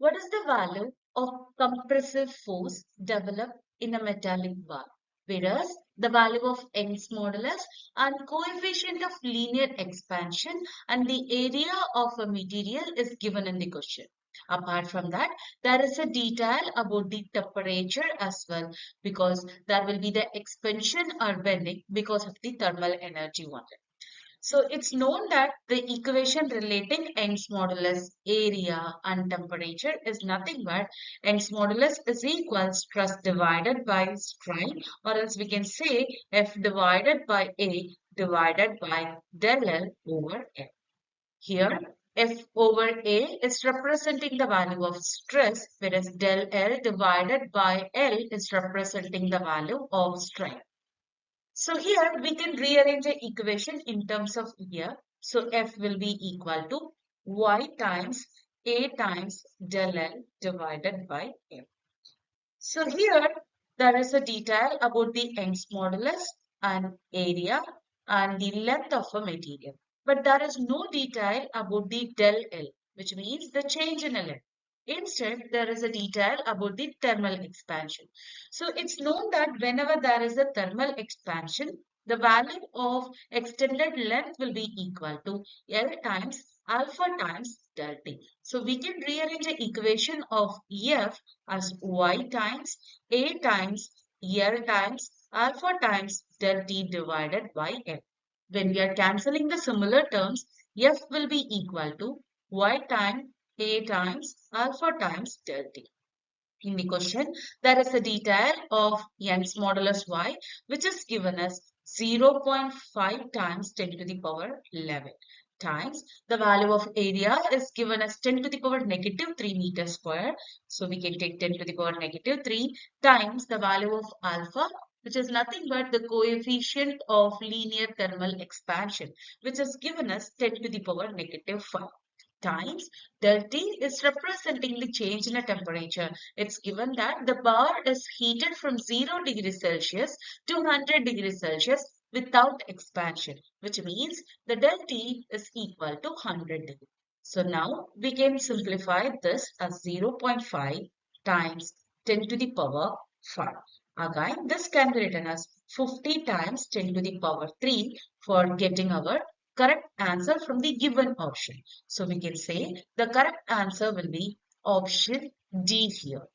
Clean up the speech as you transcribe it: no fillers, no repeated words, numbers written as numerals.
what is the value of compressive force developed in a metallic bar? Whereas the value of Young's modulus and coefficient of linear expansion and the area of a material is given in the question. Apart from that, there is a detail about the temperature as well, because there will be the expansion or bending because of the thermal energy only. So it's known that the equation relating Young's modulus, area and temperature is nothing but Young's modulus is equal stress divided by strain, or else we can say F divided by A divided by del L over L. Here F over A is representing the value of stress, whereas del L divided by L is representing the value of strain. So here we can rearrange the equation in terms of year. So F will be equal to Y times A times del L divided by M. So here there is a detail about the Young's modulus and area and the length of a material. But there is no detail about the del L, which means the change in length. Instead, there is a detail about the thermal expansion. So it's known that whenever there is a thermal expansion, the value of extended length will be equal to L times alpha times del T. So we can rearrange the equation of F as Y times A times L times alpha times del T divided by M. When we are cancelling the similar terms, F will be equal to Y times A times alpha times del T. In the question, there is a detail of Young's modulus Y, which is given as 0.5 times 10 to the power 11 times the value of area is given as 10 to the power negative 3 meters square. So we can take 10 to the power negative 3 times the value of alpha, which is nothing but the coefficient of linear thermal expansion, which is given as 10 to the power negative 5 times del T is representing the change in a temperature. It's given that the bar is heated from 0 degrees Celsius to 100 degrees Celsius without expansion, which means the del T is equal to 100 degrees. So now we can simplify this as 0.5 times 10 to the power 5. Again, this can be written as 50 times 10 to the power 3 for getting our correct answer from the given option. So we can say the correct answer will be option D here.